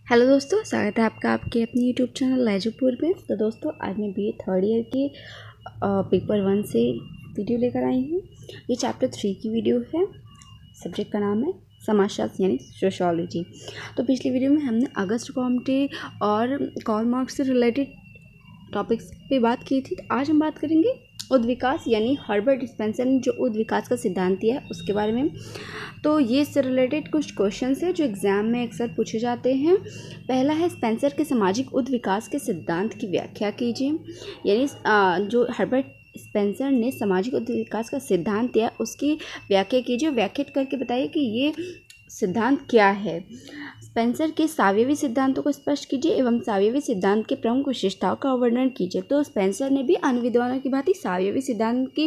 Hello दोस्तों, स्वागत है आपका आपके अपने यूट्यूब चैनल लैजुपुर में। तो दोस्तों, आज मैं बीए थर्ड ईयर के पेपर 1 से वीडियो लेकर आई हूँ। ये चैप्टर 3 की वीडियो है। सब्जेक्ट का नाम है समाजशास्त्र यानी सोशोलॉजी। तो पिछली वीडियो में हमने अगस्त कॉम्टे और कार्ल मार्क्स से रिलेटेड टॉपिक्स पे बात की थी। तो आज हम बात करेंगे उद्विकास यानी हर्बर्ट स्पेंसर ने जो उद्विकास का सिद्धांत दिया है उसके बारे में। तो ये इससे रिलेटेड कुछ क्वेश्चंस है जो एग्जाम में अक्सर पूछे जाते हैं। पहला है, स्पेंसर के सामाजिक उद्विकास के सिद्धांत की व्याख्या कीजिए। यानी जो हर्बर्ट स्पेंसर ने सामाजिक उद्विकास का सिद्धांत दिया उसकी व्याख्या कीजिए। व्याख्या करके बताइए कि ये सिद्धांत क्या है। स्पेंसर के सावयवी सिद्धांतों को स्पष्ट कीजिए एवं सावयवी सिद्धांत के प्रमुख विशेषताओं का वर्णन कीजिए। तो स्पेंसर ने भी अन्य विद्वानों की भांति सावयवी सिद्धांत की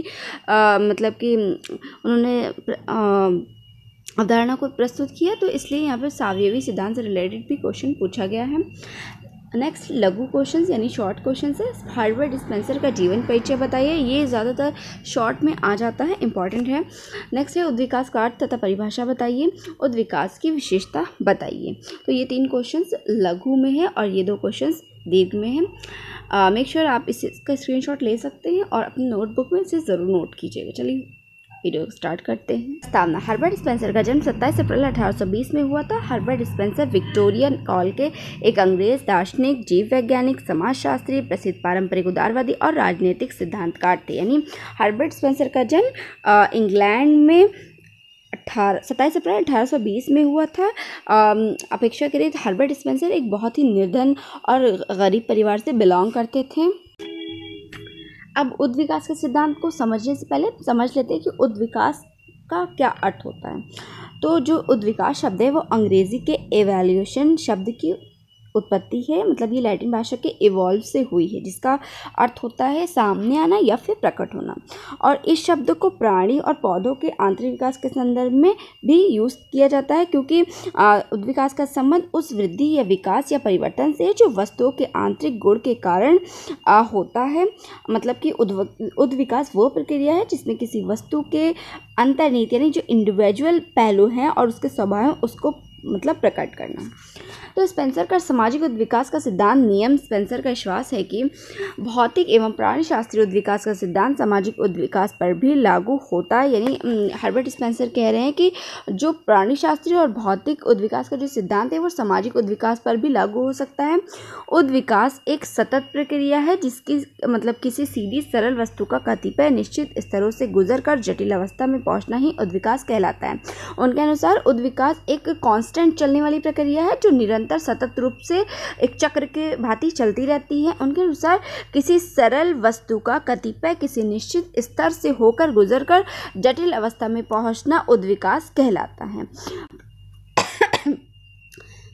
मतलब कि उन्होंने अवधारणा को प्रस्तुत किया, तो इसलिए यहाँ पर सावयवी सिद्धांत से रिलेटेड भी क्वेश्चन पूछा गया है। नेक्स्ट, लघु क्वेश्चंस यानी शॉर्ट क्वेश्चंस है। हर्बर्ट स्पेंसर का जीवन परिचय बताइए। ये ज़्यादातर शॉर्ट में आ जाता है, इंपॉर्टेंट है। नेक्स्ट है, उद्विकास का अर्थ तथा परिभाषा बताइए। उद्विकास की विशेषता बताइए। तो ये 3 क्वेश्चंस लघु में है और ये 2 क्वेश्चंस दीर्घ में है। मेक श्योर आप इसका स्क्रीनशॉट ले सकते हैं और अपनी नोटबुक में इसे ज़रूर नोट कीजिएगा। चलिए वीडियो स्टार्ट करते हैं। प्रस्तावना। हर्बर्ट स्पेंसर का जन्म 27 अप्रैल 1820 में हुआ था। हर्बर्ट स्पेंसर विक्टोरियन काल के एक अंग्रेज दार्शनिक, जीव वैज्ञानिक, समाजशास्त्री, प्रसिद्ध पारंपरिक उदारवादी और राजनीतिक सिद्धांतकार थे। यानी हर्बर्ट स्पेंसर का जन्म इंग्लैंड में 27 अप्रैल 1820 में हुआ था। अपेक्षाकृत हर्बर्ट स्पेंसर एक बहुत ही निर्धन और गरीब परिवार से बिलोंग करते थे। अब उद्विकास के सिद्धांत को समझने से पहले समझ लेते हैं कि उद्विकास का क्या अर्थ होता है। तो जो उद्विकास शब्द है वो अंग्रेजी के एवोल्यूशन शब्द की उत्पत्ति है। मतलब ये लैटिन भाषा के इवॉल्व से हुई है, जिसका अर्थ होता है सामने आना या फिर प्रकट होना। और इस शब्द को प्राणी और पौधों के आंतरिक विकास के संदर्भ में भी यूज़ किया जाता है, क्योंकि उद्विकास का संबंध उस वृद्धि या विकास या परिवर्तन से जो वस्तुओं के आंतरिक गुण के कारण होता है। मतलब कि उद्विकास वो प्रक्रिया है जिसमें किसी वस्तु के अंतर्निहित यानी जो इंडिविजुअल पहलू हैं और उसके स्वभाव हैं उसको मतलब प्रकट करना। तो स्पेंसर का सामाजिक उद्विकास का सिद्धांत नियम। स्पेंसर का विश्वास है कि भौतिक एवं प्राणी शास्त्रीय उद्विकास का सिद्धांत सामाजिक उद्विकास पर भी लागू होता है। यानी हर्बर्ट स्पेंसर कह रहे हैं कि जो प्राणी शास्त्रीय और भौतिक उद्विकास का जो सिद्धांत है वो सामाजिक उद्विकास पर भी लागू हो सकता है। उद्विकास एक सतत प्रक्रिया है जिसकी मतलब किसी सीधी सरल वस्तु का कतिपय निश्चित स्तरों से गुजर कर जटिल अवस्था में पहुंचना ही उद्विकास कहलाता है। उनके अनुसार उद्विकास एक कांस्टेंट चलने वाली प्रक्रिया है जो निरंतर सतत रूप से एक चक्र के भांति चलती रहती है। उनके अनुसार किसी सरल वस्तु का कतिपय किसी निश्चित स्तर से होकर गुजरकर जटिल अवस्था में पहुंचना उद्विकास कहलाता है।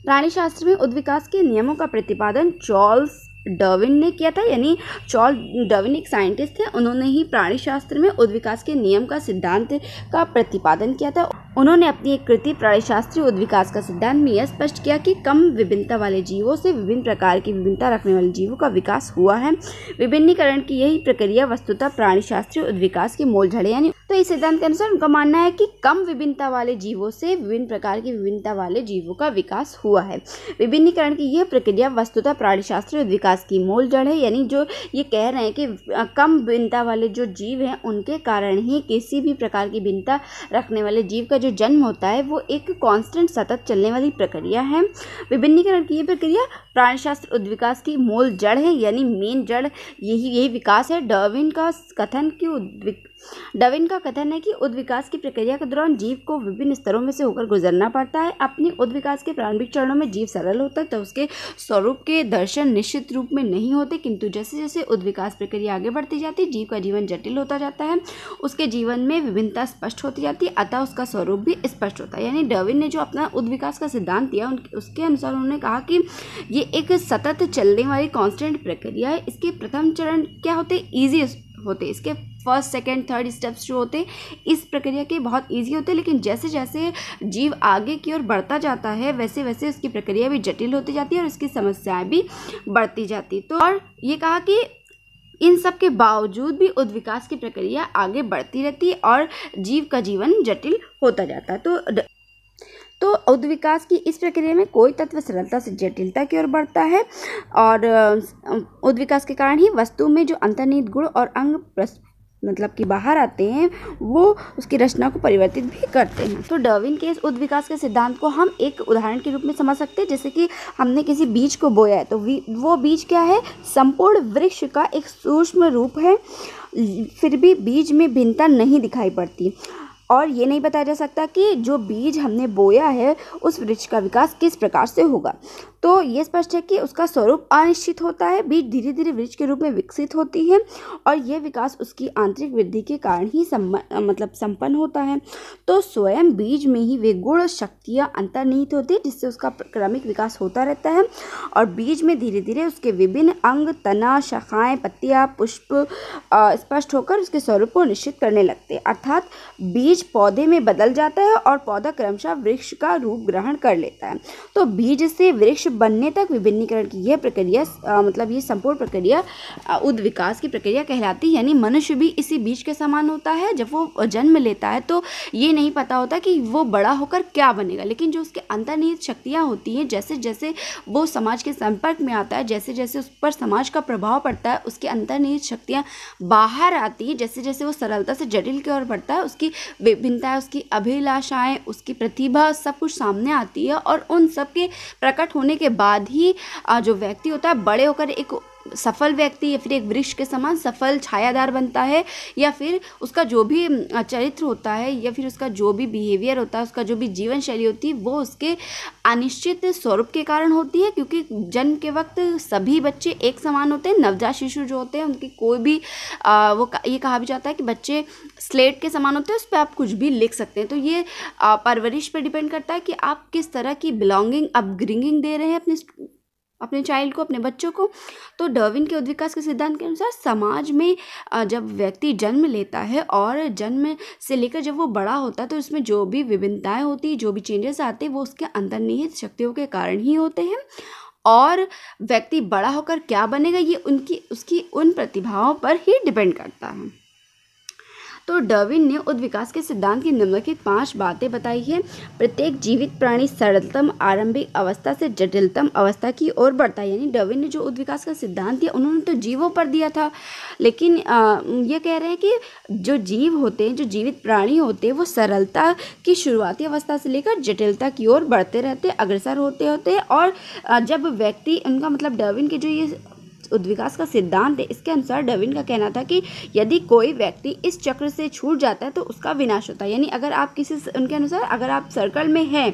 प्राणी शास्त्र में उद्विकास के नियमों का प्रतिपादन चार्ल्स डार्विन ने किया था। यानी चार्ल्स डार्विन एक साइंटिस्ट थे, उन्होंने ही प्राणी शास्त्र में उद्विकास के नियम का सिद्धांत का प्रतिपादन किया था। उन्होंने अपनी एक कृति प्राणीशास्त्रीय उद्विकास का सिद्धांत में यह स्पष्ट किया कि कम विभिन्नता वाले जीवों से विभिन्न प्रकार की विभिन्नता रखने वाले जीवों का विकास हुआ है। विभिन्नीकरण की यही प्रक्रिया वस्तुतः प्राणीशास्त्रीय उद्विकास की मूल जड़ है। यानी तो इस सिद्धांत के अनुसार उनका मानना है कि कम विभिन्नता वाले जीवों से विभिन्न प्रकार की विभिन्नता वाले जीवों का विकास हुआ है। विभिन्नीकरण की यह प्रक्रिया वस्तुतः प्राणीशास्त्रीय उद्विकास की मूल जड़ है। यानी जो ये कह रहे हैं कि कम भिन्नता वाले जो जीव हैं उनके कारण ही किसी भी प्रकार की भिन्नता रखने वाले जीव का जो जन्म होता है वो एक कांस्टेंट सतत चलने वाली प्रक्रिया है। विभिन्नीकरण की यह प्रक्रिया प्राणीशास्त्र उद्विकास की मूल जड़ है, यानी मेन जड़ यही विकास है। डार्विन का कथन है कि उद्विकास की प्रक्रिया के दौरान जीव को विभिन्न स्तरों में से होकर गुजरना पड़ता है। अपनी उद्विकास के प्रारंभिक चरणों में जीव सरल होता है तो उसके स्वरूप के दर्शन निश्चित रूप में नहीं होते, किंतु जैसे जैसे उद्विकास प्रक्रिया आगे बढ़ती जाती है जीव का जीवन जटिल होता जाता है, उसके जीवन में विभिन्नता स्पष्ट होती जाती है, अतः उसका स्वरूप भी स्पष्ट होता है। यानी डार्विन ने जो अपना उद्विकास का सिद्धांत दिया उसके अनुसार उन्होंने कहा कि ये एक सतत चलने वाली कांस्टेंट प्रक्रिया है। इसके प्रथम चरण क्या होते, ईजी होते, इसके फर्स्ट सेकंड थर्ड स्टेप्स जो होते इस प्रक्रिया के बहुत इजी होते, लेकिन जैसे जैसे जीव आगे की ओर बढ़ता जाता है वैसे वैसे उसकी प्रक्रिया भी जटिल होती जाती है और उसकी समस्याएं भी बढ़ती जाती। तो और ये कहा कि इन सब के बावजूद भी उद्विकास की प्रक्रिया आगे बढ़ती रहती है और जीव का जीवन जटिल होता जाता है। तो उद्विकास की इस प्रक्रिया में कोई तत्व सरलता से जटिलता की ओर बढ़ता है और उद्विकास के कारण ही वस्तु में जो अंतर्निहित गुण और अंग मतलब कि बाहर आते हैं वो उसकी रचना को परिवर्तित भी करते हैं। तो डार्विन के इस उद्विकास के सिद्धांत को हम एक उदाहरण के रूप में समझ सकते हैं। जैसे कि हमने किसी बीज को बोया है तो वो बीज क्या है, संपूर्ण वृक्ष का एक सूक्ष्म रूप है, फिर भी बीज में भिन्नता नहीं दिखाई पड़ती और ये नहीं बताया जा सकता कि जो बीज हमने बोया है उस वृक्ष का विकास किस प्रकार से होगा। तो ये स्पष्ट है कि उसका स्वरूप अनिश्चित होता है। बीज धीरे धीरे वृक्ष के रूप में विकसित होती है और यह विकास उसकी आंतरिक वृद्धि के कारण ही संपन्न होता है। तो स्वयं बीज में ही वे गुण शक्तियाँ अंतर्निहित होती है जिससे उसका क्रमिक विकास होता रहता है और बीज में धीरे धीरे उसके विभिन्न अंग, तना, शाखाएँ, पत्तियाँ, पुष्प स्पष्ट होकर उसके स्वरूप को निश्चित करने लगते हैं। अर्थात बीज पौधे में बदल जाता है और पौधा क्रमशः वृक्ष का रूप ग्रहण कर लेता है। तो बीज से वृक्ष बनने तक विभिन्नीकरण की यह प्रक्रिया मतलब ये संपूर्ण प्रक्रिया उद्विकास की प्रक्रिया कहलाती है। यानी मनुष्य भी इसी बीज के समान होता है। जब वो जन्म लेता है तो ये नहीं पता होता कि वो बड़ा होकर क्या बनेगा, लेकिन जो उसके अंतर्निहित शक्तियाँ होती हैं, जैसे जैसे वो समाज के संपर्क में आता है, जैसे जैसे उस पर समाज का प्रभाव पड़ता है, उसकी अंतर्निहित शक्तियाँ बाहर आती हैं। जैसे जैसे वो सरलता से जटिल की ओर बढ़ता है, उसकी विभिन्नताएं, उसकी अभिलाषाएं, उसकी प्रतिभा सब कुछ सामने आती है और उन सब के प्रकट होने के बाद ही जो व्यक्ति होता है बड़े होकर एक सफल व्यक्ति या फिर एक वृक्ष के समान सफल छायादार बनता है, या फिर उसका जो भी चरित्र होता है या फिर उसका जो भी बिहेवियर होता है, उसका जो भी जीवन शैली होती है वो उसके अनिश्चित स्वरूप के कारण होती है। क्योंकि जन्म के वक्त सभी बच्चे एक समान होते हैं। नवजात शिशु जो होते हैं उनकी कोई भी ये कहा भी जाता है कि बच्चे स्लेट के समान होते हैं, उस पर आप कुछ भी लिख सकते हैं। तो ये परवरिश पर डिपेंड करता है कि आप किस तरह की बिलोंगिंग अपब्रिंगिंग दे रहे हैं अपने चाइल्ड को, अपने बच्चों को। तो डार्विन के उद्विकास के सिद्धांत के अनुसार समाज में जब व्यक्ति जन्म लेता है और जन्म से लेकर जब वो बड़ा होता है तो उसमें जो भी विभिन्नताएं होती, जो भी चेंजेस आते हैं वो उसके अंतर्निहित शक्तियों के कारण ही होते हैं। और व्यक्ति बड़ा होकर क्या बनेगा ये उसकी उन प्रतिभाओं पर ही डिपेंड करता है। तो डार्विन ने उद्विकास के सिद्धांत की निम्नलिखित 5 बातें बताई है। प्रत्येक जीवित प्राणी सरलतम आरंभिक अवस्था से जटिलतम अवस्था की ओर बढ़ता है। यानी डार्विन ने जो उद्विकास का सिद्धांत दिया उन्होंने तो जीवों पर दिया था, लेकिन ये कह रहे हैं कि जो जीव होते हैं, जो जीवित प्राणी होते हैं, वो सरलता की शुरुआती अवस्था से लेकर जटिलता की ओर बढ़ते रहते, अग्रसर होते होते और जब व्यक्ति उनका मतलब डार्विन के जो ये उद्विकास का सिद्धांत है, इसके अनुसार डार्विन का कहना था कि यदि कोई व्यक्ति इस चक्र से छूट जाता है तो उसका विनाश होता है। यानी अगर आप उनके अनुसार अगर आप सर्कल में हैं,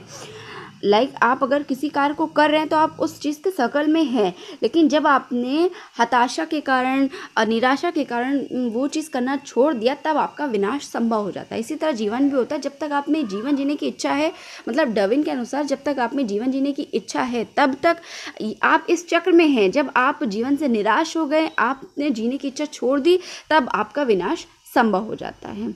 आप अगर किसी कार्य को कर रहे हैं तो आप उस चीज़ के सर्कल में हैं, लेकिन जब आपने हताशा के कारण, निराशा के कारण वो चीज़ करना छोड़ दिया तब आपका विनाश संभव हो जाता है। इसी तरह जीवन भी होता है। जब तक आप में जीवन जीने की इच्छा है, मतलब डार्विन के अनुसार जब तक आप में जीवन जीने की इच्छा है तब तक आप इस चक्र में हैं। जब आप जीवन से निराश हो गए, आपने जीने की इच्छा छोड़ दी, तब आपका विनाश संभव हो जाता है।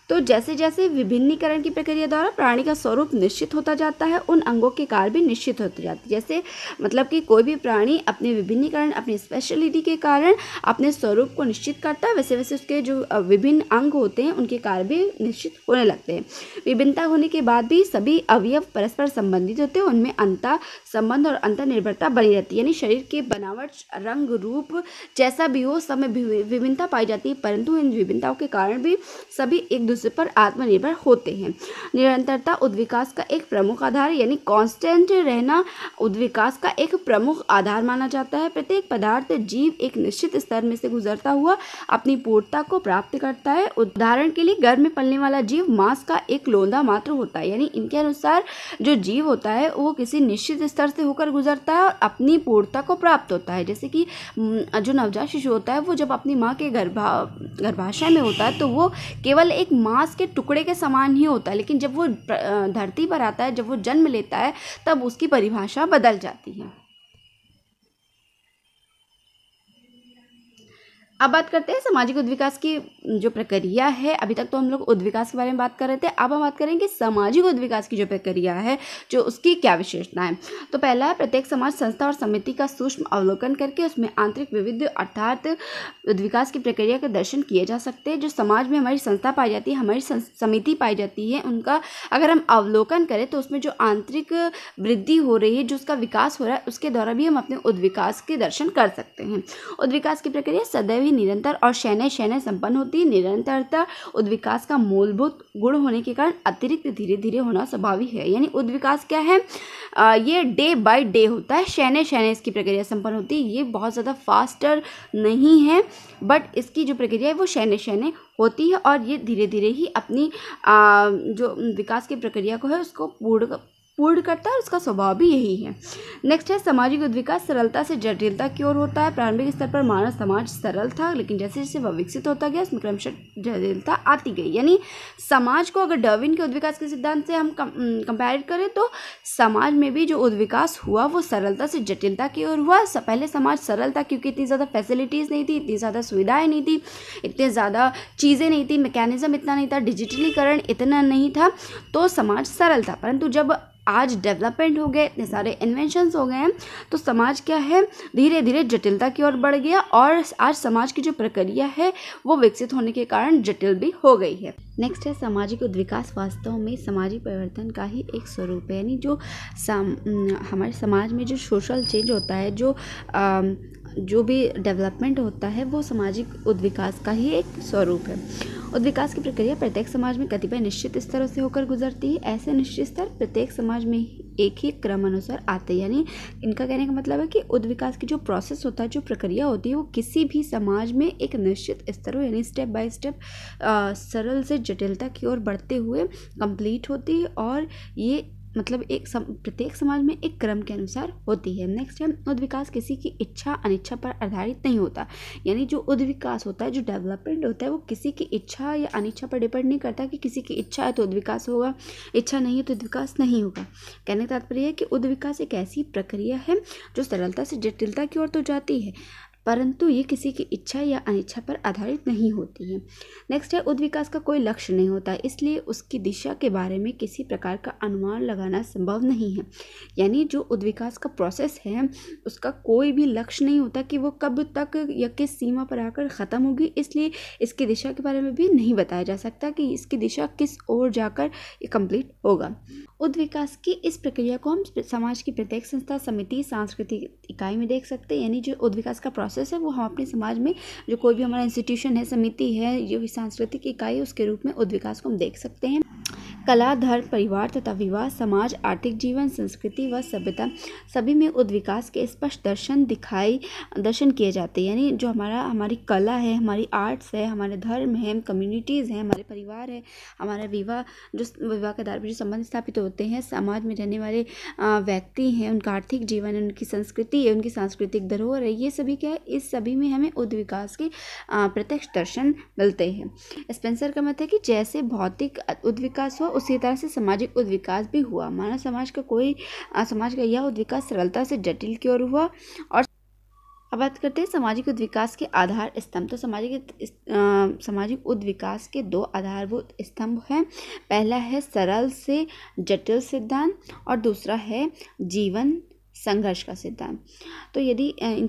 तो जैसे जैसे विभिन्नीकरण की प्रक्रिया द्वारा प्राणी का स्वरूप निश्चित होता जाता है, उन अंगों के कार्य भी निश्चित होते जाते हैं। जैसे मतलब कि कोई भी प्राणी अपने विभिन्नीकरण, अपनी स्पेशलिटी के कारण अपने स्वरूप को निश्चित करता है, वैसे वैसे उसके जो विभिन्न अंग होते हैं उनके कार्य भी निश्चित होने लगते हैं। विभिन्नता होने के बाद भी सभी अवयव परस्पर संबंधित होते हैं, उनमें अंतर संबंध और अंतर निर्भरता बनी रहती है। यानी शरीर के बनावट, रंग, रूप जैसा भी हो, सब में विभिन्नता पाई जाती है, परंतु इन विभिन्नताओं के कारण भी सभी एक दूसरे पर आत्मनिर्भर होते हैं। निरंतरता उद्विकास का एक प्रमुख आधार, यानी कांस्टेंट रहना उद्विकास का एक प्रमुख आधार माना जाता है। प्रत्येक पदार्थ, जीव एक निश्चित स्तर में से गुजरता हुआ अपनी पूर्णता को प्राप्त करता है। उदाहरण के लिए गर्भ में पलने वाला जीव मांस का एक लोंदा मात्र होता है। यानी इनके अनुसार जो जीव होता है वो किसी निश्चित स्तर से होकर गुजरता है और अपनी पूर्णता को प्राप्त होता है। जैसे कि जो नवजात शिशु होता है वो जब अपनी माँ के गर्भाशय में होता है तो वो केवल एक मांस के टुकड़े के समान ही होता है, लेकिन जब वो धरती पर आता है, जब वो जन्म लेता है, तब उसकी परिभाषा बदल जाती है। अब बात करते हैं सामाजिक उद्विकास की जो प्रक्रिया है। अभी तक तो हम लोग उद्विकास के बारे में बात कर रहे थे, अब हम बात करेंगे सामाजिक उद्विकास की जो प्रक्रिया है, जो उसकी क्या विशेषता है। तो पहला है, प्रत्येक समाज, संस्था और समिति का सूक्ष्म अवलोकन करके उसमें आंतरिक विविध अर्थात उद्विकास की प्रक्रिया का दर्शन किए जा सकते हैं। जो समाज में हमारी संस्था पाई जाती है, हमारी समिति पाई जाती है, उनका अगर हम अवलोकन करें तो उसमें जो आंतरिक वृद्धि हो रही है, जो उसका विकास हो रहा है, उसके द्वारा भी हम अपने उद्विकास के दर्शन कर सकते हैं। उद्विकास की प्रक्रिया सदैव ही निरंतर और शयनय संपन्न होती है। निरंतरता उद्विकास का मूलभूत गुण होने के कारण अतिरिक्त धीरे धीरे होना स्वाभाविक है। यानी उद्विकास क्या है, ये डे बाय डे होता है, शयनय इसकी प्रक्रिया संपन्न होती है। ये बहुत ज़्यादा फास्टर नहीं है, बट इसकी जो प्रक्रिया है वो शयनय होती है और ये धीरे धीरे ही अपनी जो विकास की प्रक्रिया को है उसको पूर्ण करता है, उसका स्वभाव भी यही है। नेक्स्ट है, सामाजिक उद्विकास सरलता से जटिलता की ओर होता है। प्रारंभिक स्तर पर मानव समाज सरल था, लेकिन जैसे जैसे वह विकसित होता गया उसमें क्रमशः जटिलता आती गई। यानी समाज को अगर डार्विन के उद्विकास के सिद्धांत से हम कंपेयर करें तो समाज में भी जो उद्विकास हुआ वो सरलता से जटिलता की ओर हुआ। पहले समाज सरल था क्योंकि इतनी ज़्यादा फैसिलिटीज़ नहीं थी, इतनी ज़्यादा सुविधाएँ नहीं थी, इतने ज़्यादा चीज़ें नहीं थी, मैकेनिज्म इतना नहीं था, डिजिटलीकरण इतना नहीं था, तो समाज सरल था। परंतु जब आज डेवलपमेंट हो गए, इतने सारे इन्वेंशंस हो गए हैं, तो समाज क्या है, धीरे धीरे जटिलता की ओर बढ़ गया और आज समाज की जो प्रक्रिया है वो विकसित होने के कारण जटिल भी हो गई है। नेक्स्ट है, सामाजिक उद्विकास वास्तव में सामाजिक परिवर्तन का ही एक स्वरूप है। यानी जो हमारे समाज में जो सोशल चेंज होता है, जो भी डेवलपमेंट होता है वो सामाजिक उद्विकास का ही एक स्वरूप है। उद्विकास की प्रक्रिया प्रत्येक समाज में कतिपय निश्चित स्तरों से होकर गुजरती है। ऐसे निश्चित स्तर प्रत्येक समाज में एक ही क्रम अनुसार आते हैं। यानी इनका कहने का मतलब है कि उद्विकास की जो प्रोसेस होता है, जो प्रक्रिया होती है, वो किसी भी समाज में एक निश्चित स्तरों यानी स्टेप बाय स्टेप सरल से जटिलता की ओर बढ़ते हुए कंप्लीट होती है और ये मतलब प्रत्येक समाज में एक क्रम के अनुसार होती है। नेक्स्ट है, उद्विकास किसी की इच्छा अनिच्छा पर आधारित नहीं होता। यानी जो उद्विकास होता है, जो डेवलपमेंट होता है, वो किसी की इच्छा या अनिच्छा पर डिपेंड नहीं करता कि किसी की इच्छा है तो उद्विकास होगा, इच्छा नहीं है तो उद्विकास नहीं होगा। कहने का तात्पर्य है कि उद्विकास एक ऐसी प्रक्रिया है जो सरलता से जटिलता की ओर तो जाती है, परंतु ये किसी की इच्छा या अनिच्छा पर आधारित नहीं होती है। नेक्स्ट है, उद्विकास का कोई लक्ष्य नहीं होता, इसलिए उसकी दिशा के बारे में किसी प्रकार का अनुमान लगाना संभव नहीं है। यानी जो उद्विकास का प्रोसेस है उसका कोई भी लक्ष्य नहीं होता कि वो कब तक या किस सीमा पर आकर ख़त्म होगी, इसलिए इसकी दिशा के बारे में भी नहीं बताया जा सकता कि इसकी दिशा किस ओर जाकर ये कंप्लीट होगा। उद्विकास की इस प्रक्रिया को हम समाज की प्रत्येक संस्था, समिति, सांस्कृतिक इकाई में देख सकते हैं। यानी जो उद्विकास का प्रोसेस है वो हम अपने समाज में जो कोई भी हमारा इंस्टीट्यूशन है, समिति है, जो भी सांस्कृतिक इकाई है, उसके रूप में उद्विकास को हम देख सकते हैं। कला, धर्म, परिवार तथा विवाह, समाज, आर्थिक जीवन, संस्कृति व सभ्यता सभी में उद्विकास के स्पष्ट दर्शन किए जाते हैं। यानी जो हमारी कला है, हमारी आर्ट्स है, हमारे धर्म है, कम्युनिटीज़ हैं, हमारे परिवार है, हमारा विवाह के आधार पर जो संबंध स्थापित होते हैं, समाज में रहने वाले व्यक्ति हैं, उनका आर्थिक जीवन है, उनकी संस्कृति है, उनकी सांस्कृतिक धरोहर है, ये सभी क्या है, इस सभी में हमें उद्विकास के प्रत्यक्ष दर्शन मिलते हैं। स्पेंसर का मत है कि जैसे भौतिक उद्विकास हो उसी तरह से सामाजिक उद्विकास भी हुआ। मानव समाज का यह उद्विकास सरलता से जटिल की ओर हुआ। और अब बात करते हैं सामाजिक उद्विकास के आधार स्तंभ। तो सामाजिक उद्विकास के दो आधारभूत स्तंभ हैं। पहला है सरल से जटिल सिद्धांत और दूसरा है जीवन संघर्ष का सिद्धांत। तो यदि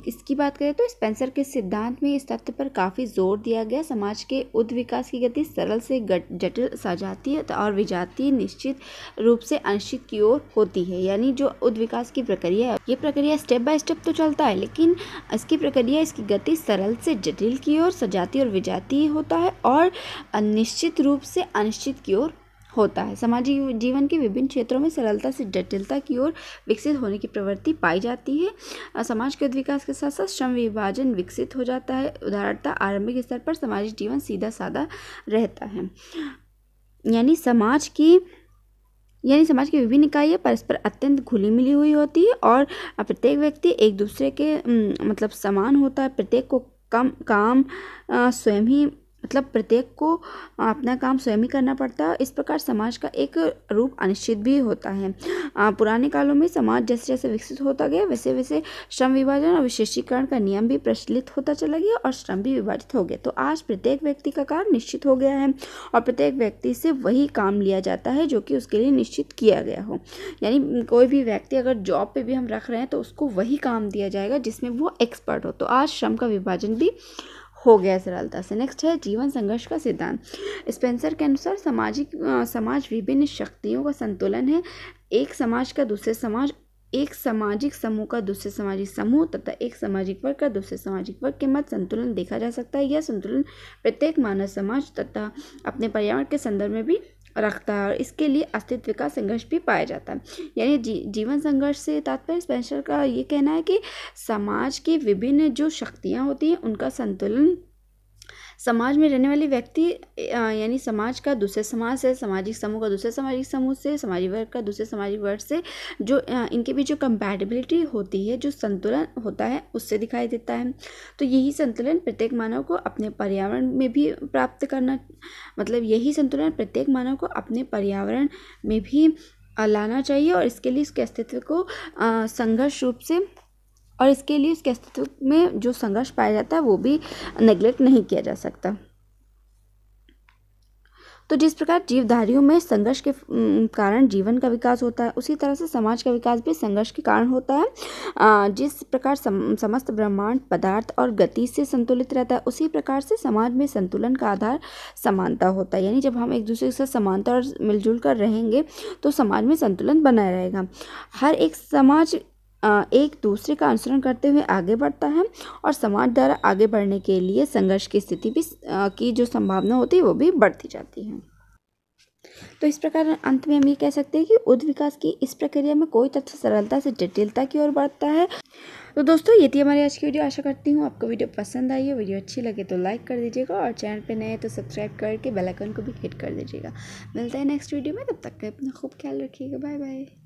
इसकी बात करें तो स्पेंसर के सिद्धांत में इस तथ्य पर काफ़ी जोर दिया गया, समाज के उद्विकास की गति सरल से जटिल सजातीय और विजातीय निश्चित रूप से अनिश्चित की ओर होती है। यानी जो उद्विकास की प्रक्रिया है, ये प्रक्रिया स्टेप बाय स्टेप तो चलता है, लेकिन इसकी गति सरल से जटिल की ओर, सजातीय और विजातीय होता है और निश्चित रूप से अनिश्चित की ओर होता है। सामाजिक जीवन के विभिन्न क्षेत्रों में सरलता से जटिलता की ओर विकसित होने की प्रवृत्ति पाई जाती है। समाज के उद्विकास के साथ साथ श्रम विभाजन विकसित हो जाता है। उदाहरणतः आरंभिक स्तर पर सामाजिक जीवन सीधा साधा रहता है। यानी समाज की विभिन्न इकाइयाँ परस्पर अत्यंत घुली मिली हुई होती है और प्रत्येक व्यक्ति एक दूसरे के मतलब समान होता है। प्रत्येक को काम स्वयं ही मतलब प्रत्येक को अपना काम स्वयं ही करना पड़ता है। इस प्रकार समाज का एक रूप अनिश्चित भी होता है। पुराने कालों में समाज जैसे जैसे विकसित होता गया वैसे वैसे श्रम विभाजन और विशेषीकरण का नियम भी प्रचलित होता चला गया और श्रम भी विभाजित हो गया। तो आज प्रत्येक व्यक्ति का कार्य निश्चित हो गया है और प्रत्येक व्यक्ति से वही काम लिया जाता है जो कि उसके लिए निश्चित किया गया हो। यानी कोई भी व्यक्ति अगर जॉब पे भी हम रख रहे हैं तो उसको वही काम दिया जाएगा जिसमें वो एक्सपर्ट हो। तो आज श्रम का विभाजन भी हो गया सरलता से। नेक्स्ट है जीवन संघर्ष का सिद्धांत। स्पेंसर के अनुसार समाज विभिन्न शक्तियों का संतुलन है। एक सामाजिक समूह का दूसरे सामाजिक समूह तथा एक सामाजिक वर्ग का दूसरे सामाजिक वर्ग के मध्य संतुलन देखा जा सकता है। यह संतुलन प्रत्येक मानव समाज तथा अपने पर्यावरण के संदर्भ में भी रखता है और इसके लिए अस्तित्व का संघर्ष भी पाया जाता है। यानी जीवन संघर्ष से तात्पर्य स्पेंसर का ये कहना है कि समाज की विभिन्न जो शक्तियाँ होती हैं उनका संतुलन समाज में रहने वाले व्यक्ति यानी समाज का दूसरे समाज से, सामाजिक समूह का दूसरे सामाजिक समूह से, सामाजिक वर्ग का दूसरे सामाजिक वर्ग से जो इनके बीच जो कंपैटिबिलिटी होती है, जो संतुलन होता है उससे दिखाई देता है। तो यही संतुलन प्रत्येक मानव को अपने पर्यावरण में भी प्राप्त करना, मतलब यही संतुलन प्रत्येक मानव को अपने पर्यावरण में भी लाना चाहिए और इसके लिए इसके अस्तित्व को संघर्ष रूप से और इसके लिए उसके अस्तित्व में जो संघर्ष पाया जाता है वो भी नेग्लेक्ट नहीं किया जा सकता। तो जिस प्रकार जीवधारियों में संघर्ष के कारण जीवन का विकास होता है उसी तरह से समाज का विकास भी संघर्ष के कारण होता है। जिस प्रकार समस्त ब्रह्मांड पदार्थ और गति से संतुलित रहता है उसी प्रकार से समाज में संतुलन का आधार समानता होता है। यानी जब हम एक दूसरे के साथ समानता और मिलजुल कर रहेंगे तो समाज में संतुलन बना रहेगा। हर एक समाज एक दूसरे का अनुसरण करते हुए आगे बढ़ता है और समाज द्वारा आगे बढ़ने के लिए संघर्ष की स्थिति भी की जो संभावना होती है वो भी बढ़ती जाती है। तो इस प्रकार अंत में हम ये कह सकते हैं कि उद्ध विकास की इस प्रक्रिया में कोई तथ्य सरलता से जटिलता की ओर बढ़ता है। तो दोस्तों ये थी हमारी आज की वीडियो। आशा करती हूँ आपको वीडियो पसंद आई हो। वीडियो अच्छी लगे तो लाइक कर दीजिएगा और चैनल पे नए तो सब्सक्राइब करके बेल आइकन को भी हिट कर दीजिएगा। मिलते हैं नेक्स्ट वीडियो में, तब तक का अपना खूब ख्याल रखिएगा। Bye bye.